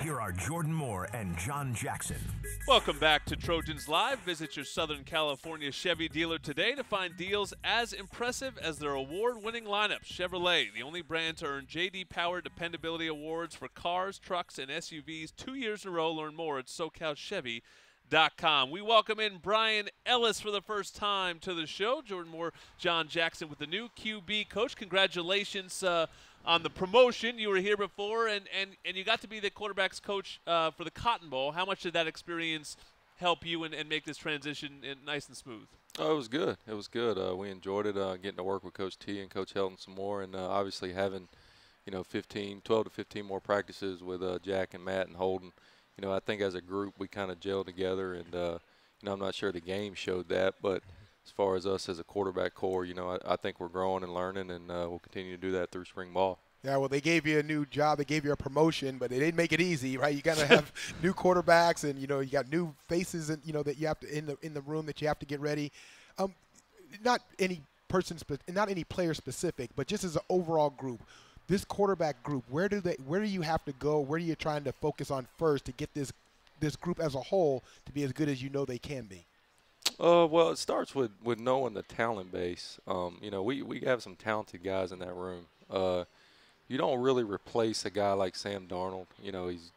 Here are Jordan Moore and John Jackson. Welcome back to Trojans Live. Visit your Southern California Chevy dealer today to find deals as impressive as their award-winning lineup. Chevrolet, the only brand to earn J.D. Power Dependability Awards for cars, trucks, and SUVs 2 years in a row. Learn more at SoCalChevy.com. We welcome in Bryan Ellis for the first time to the show. Jordan Moore, John Jackson with the new QB coach. Congratulations on the promotion. You were here before, and you got to be the quarterback's coach for the Cotton Bowl. How much did that experience help you and make this transition nice and smooth? Oh, it was good. It was good. We enjoyed it, getting to work with Coach T and Coach Helton some more, and obviously having, 12 to 15 more practices with Jack and Matt and Holden. I think as a group we kind of gelled together, and I'm not sure the game showed that, but as far as us as a quarterback core, I think we're growing and learning, and we'll continue to do that through spring ball. Yeah, well, they gave you a new job, they gave you a promotion, but they didn't make it easy, right? You got to have new quarterbacks, and you got new faces, and that you have to in the room that you have to get ready. Not any player specific, but just as an overall group. This quarterback group, where do you have to go? Where are you trying to focus on first to get this group as a whole to be as good as they can be? Well, it starts with knowing the talent base. We have some talented guys in that room. You don't really replace a guy like Sam Darnold. He's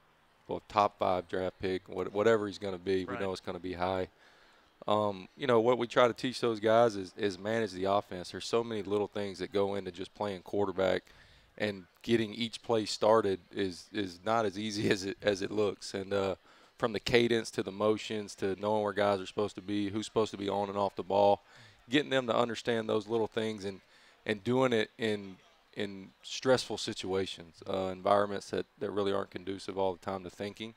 top 5 draft pick, whatever he's going to be. Right. We know it's going to be high. What we try to teach those guys is manage the offense. There's so many little things that go into just playing quarterback, and getting each play started is not as easy as it looks. And from the cadence to the motions to knowing where guys are supposed to be, who's supposed to be on and off the ball, getting them to understand those little things and doing it in stressful situations, environments that really aren't conducive all the time to thinking,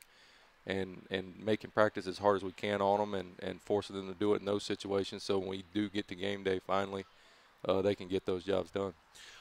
and making practice as hard as we can on them and forcing them to do it in those situations, so when we do get to game day finally, they can get those jobs done.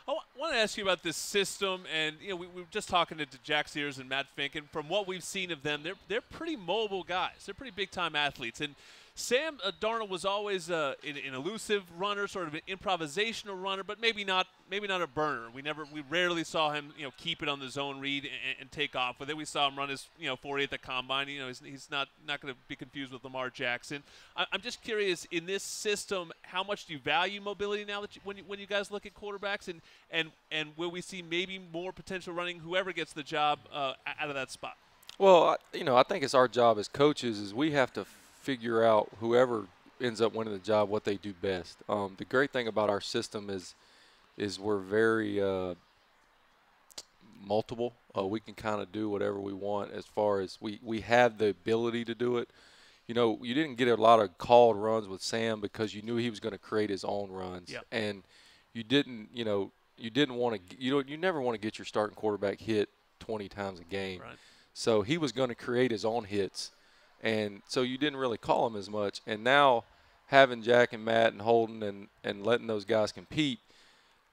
I want to ask you about this system, and we were just talking to Jack Sears and Matt Fink, and from what we've seen of them, they're pretty mobile guys. They're pretty big-time athletes, and Sam Darnold was always an elusive runner, sort of an improvisational runner, but maybe not a burner. We rarely saw him keep it on the zone read and take off with it. We saw him run his 40 at the combine. He's not going to be confused with Lamar Jackson. I'm just curious, in this system, how much do you value mobility now that when you guys look at quarterbacks, and will we see maybe more potential running whoever gets the job out of that spot? Well, I think it's our job as coaches is we have to figure out whoever ends up winning the job what they do best. The great thing about our system is we're very multiple. We can kind of do whatever we want as far as we have the ability to do it. You didn't get a lot of called runs with Sam because you knew he was going to create his own runs. Yep. And you never want to get your starting quarterback hit 20 times a game. Right. So he was going to create his own hits. And so you didn't really call him as much. And now having Jack and Matt and Holden and letting those guys compete,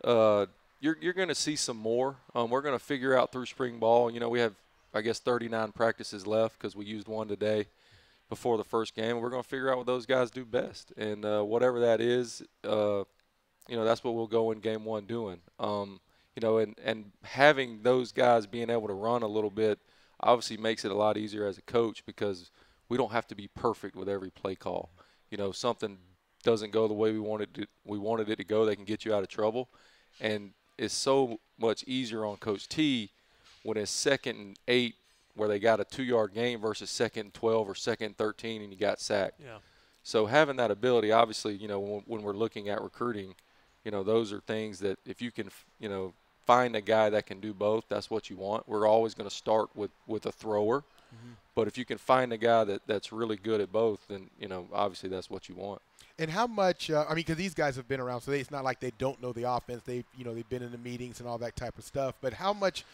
you're going to see some more. We're going to figure out through spring ball. We have, I guess, 39 practices left because we used one today before the first game. We're going to figure out what those guys do best. And whatever that is, that's what we'll go in game one doing. And having those guys being able to run a little bit obviously makes it a lot easier as a coach because – we don't have to be perfect with every play call. Something doesn't go the way we wanted it to go, they can get you out of trouble. And it's so much easier on Coach T when it's 2nd and 8 where they got a 2-yard gain versus 2nd and 12 or 2nd and 13 and you got sacked. Yeah. So having that ability, obviously, when we're looking at recruiting, those are things that if you can, find a guy that can do both, that's what you want. We're always going to start with a thrower. Mm-hmm. But if you can find a guy that's really good at both, then, obviously that's what you want. And how much because these guys have been around, so it's not like they don't know the offense. They've been in the meetings and all that type of stuff. But how much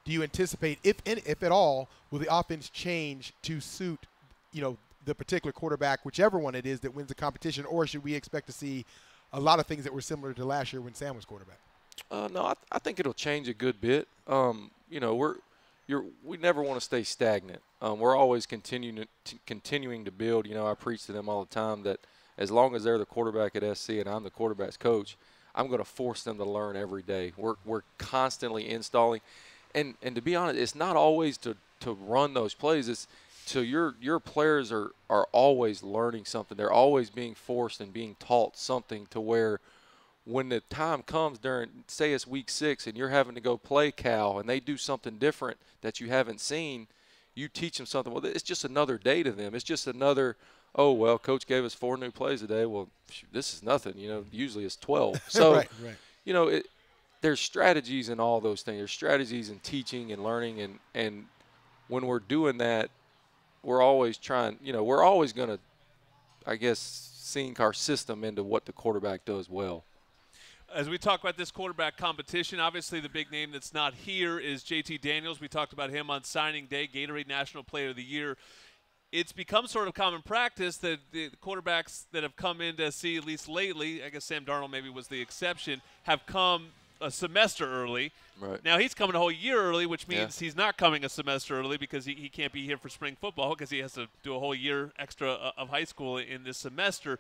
do you anticipate, if at all, will the offense change to suit, the particular quarterback, whichever one it is that wins the competition, or should we expect to see a lot of things that were similar to last year when Sam was quarterback? No, I think it'll change a good bit. We never want to stay stagnant. We're always continuing to build. I preach to them all the time that as long as they're the quarterback at SC and I'm the quarterback's coach, I'm going to force them to learn every day. We're constantly installing. and to be honest, it's not always to run those plays. It's so your players are always learning something. They're always being forced and being taught something to where when the time comes during, say it's week 6 and you're having to go play Cal and they do something different that you haven't seen, you teach them something. Well, it's just another day to them. It's just another, oh, well, coach gave us 4 new plays today. Well, this is nothing. Usually it's 12. So, right. There's strategies in all those things. There's strategies in teaching and learning. And when we're doing that, we're always trying, we're always going to, I guess, sink our system into what the quarterback does well. As we talk about this quarterback competition, obviously the big name that's not here is JT Daniels. We talked about him on signing day, Gatorade National Player of the Year. It's become sort of common practice that the quarterbacks that have come in to see, at least lately, I guess Sam Darnold maybe was the exception, have come a semester early. Right. Now he's coming a whole year early, which means he's not coming a semester early because he can't be here for spring football because he has to do a whole year extra of high school in this semester.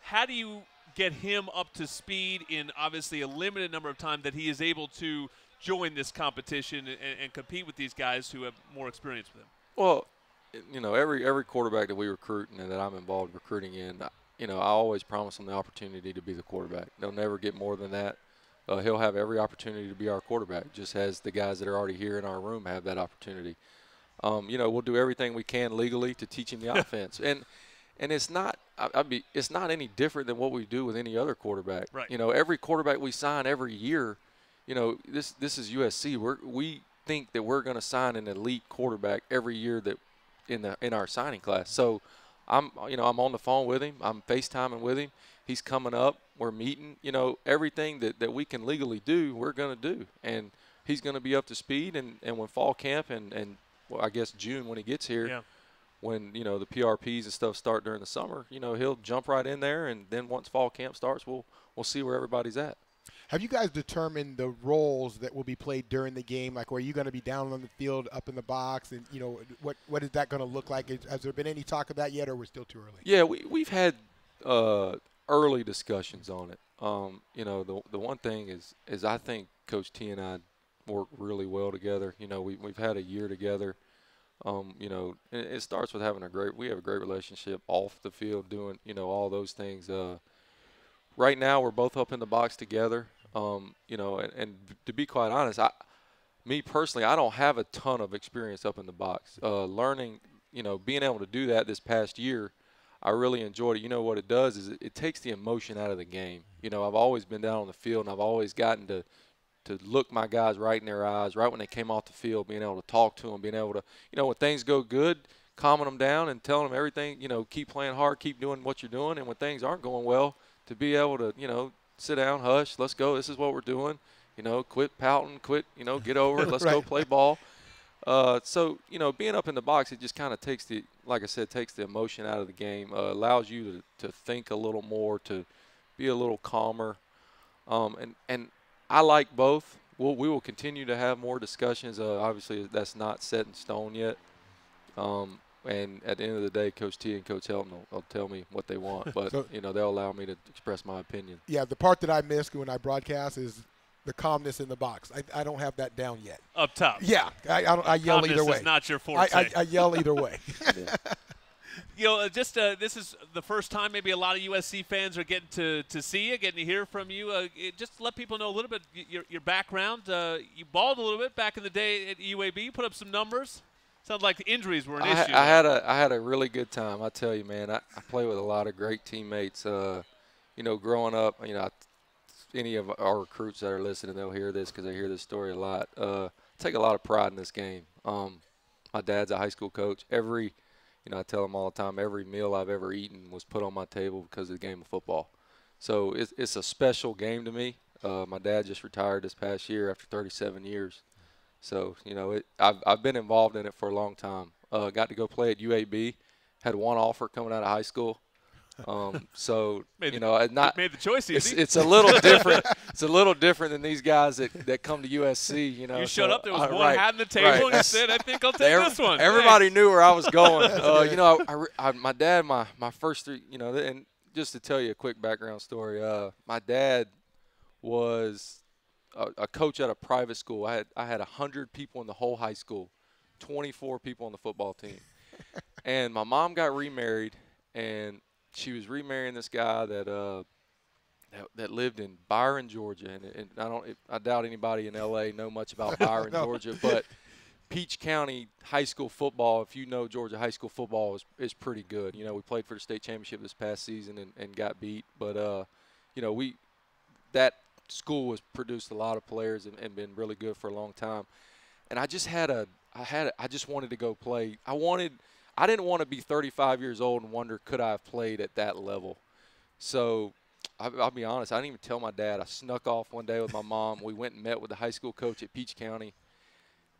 How do you get him up to speed in obviously a limited number of time that he is able to join this competition and compete with these guys who have more experience with him? Well, every quarterback that we recruit and that I'm involved recruiting in, I always promise them the opportunity to be the quarterback. They'll never get more than that. He'll have every opportunity to be our quarterback, just as the guys that are already here in our room have that opportunity. We'll do everything we can legally to teach him the offense. And it's not it's not any different than what we do with any other quarterback. Right. Every quarterback we sign every year, this is USC. We think that we're going to sign an elite quarterback every year that in our signing class. So I'm on the phone with him. I'm FaceTiming with him. He's coming up. We're meeting. Everything that we can legally do, we're going to do. And he's going to be up to speed. And when fall camp and well, I guess June when he gets here, when, the PRPs and stuff start during the summer, he'll jump right in there. And then once fall camp starts, we'll see where everybody's at. Have you guys determined the roles that will be played during the game? Like, are you going to be down on the field, up in the box, and what is that going to look like? Has there been any talk of that yet, or we're still too early? Yeah, we've had early discussions on it. The one thing is I think Coach T and I work really well together. We've had a year together. It starts with we have a great relationship off the field, doing all those things. Right now we're both up in the box together. And to be quite honest, me personally, I don't have a ton of experience up in the box. Learning, being able to do that this past year, I really enjoyed it. What it does is it takes the emotion out of the game. I've always been down on the field, and I've always gotten to look my guys right in their eyes, right when they came off the field, being able to talk to them, being able to, when things go good, calming them down and telling them everything, keep playing hard, keep doing what you're doing. And when things aren't going well, to be able to, sit down, hush, let's go, this is what we're doing, quit pouting, get over it, let's go play ball. So, being up in the box, it just kind of takes the emotion out of the game, allows you to think a little more, to be a little calmer. And I like both. We will continue to have more discussions. Obviously, that's not set in stone yet. And at the end of the day, Coach T and Coach Helton will tell me what they want. But, they'll allow me to express my opinion. Yeah, the part that I missed when I broadcast is the calmness in the box. I don't have that down yet. Up top. Yeah, I yell either way. Is not your forte. I yell either way. This is the first time maybe a lot of USC fans are getting to see you, getting to hear from you. Just let people know a little bit your background. You balled a little bit back in the day at UAB. You put up some numbers. Sounds like the injuries were an issue. I had a really good time. I tell you, man. I play with a lot of great teammates. Growing up, any of our recruits that are listening, they'll hear this because they hear this story a lot. I take a lot of pride in this game. My dad's a high school coach. I tell them all the time, every meal I've ever eaten was put on my table because of the game of football. So it's a special game to me. My dad just retired this past year after 37 years. So, I've been involved in it for a long time. Got to go play at UAB. Had one offer coming out of high school. Made the choice easy. It's a little different. It's a little different than these guys that come to USC. You showed up. There was one hat on the table, and you said, "I think I'll take this one." Everybody knew where I was going. My dad, my first 3, and just to tell you a quick background story, my dad was a coach at a private school. I had 100 people in the whole high school, 24 people on the football team. And my mom got remarried, and she was remarrying this guy that lived in Bryan, Georgia. And I doubt anybody in L.A. know much about Bryan, No. Georgia, but Peach County high school football, if you know Georgia high school football, is pretty good. You know, we played for the state championship this past season and got beat. But, you know, that school has produced a lot of players and been really good for a long time. And I just I just wanted to go play. I didn't want to be 35 years old and wonder, could I have played at that level? So I'll be honest, I didn't even tell my dad. I snuck off one day with my mom. We went and met with the high school coach at Peach County.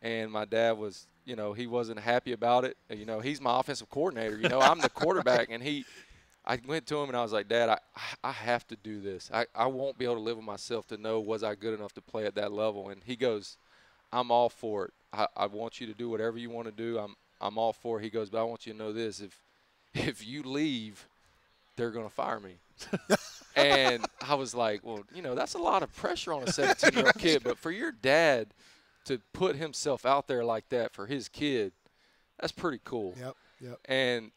And my dad was, you know, he wasn't happy about it. You know, he's my offensive coordinator. You know, I'm the quarterback. And I went to him and I was like, Dad, I have to do this. I won't be able to live with myself to know, was I good enough to play at that level? And he goes, I'm all for it. I want you to do whatever you want to do. I'm all for it. He goes, but I want you to know this. If you leave, they're going to fire me. And I was like, well, you know, that's a lot of pressure on a 17-year-old kid. But for your dad to put himself out there like that for his kid, that's pretty cool. Yep. And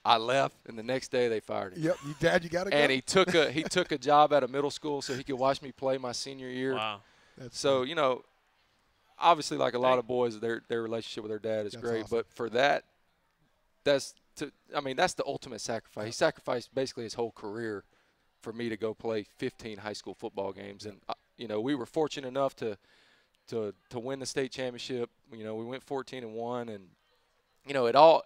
I left, and the next day they fired him. Yep, Dad, you got to go. And he took a job at a middle school so he could watch me play my senior year. Wow. So, you know, obviously, like a lot of boys, their relationship with their dad is great. Awesome. But for that, that's the ultimate sacrifice. He sacrificed basically his whole career for me to go play 15 high school football games. And, you know, we were fortunate enough to win the state championship. You know, we went 14-1, and, you know, it all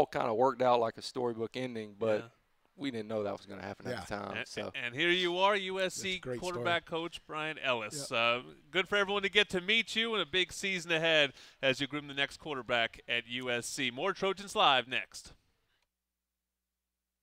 kind of worked out like a storybook ending, but we didn't know that was going to happen at the time. And here you are, USC quarterback coach Bryan Ellis. Good for everyone to get to meet you, and a big season ahead as you groom the next quarterback at USC. More Trojans Live next.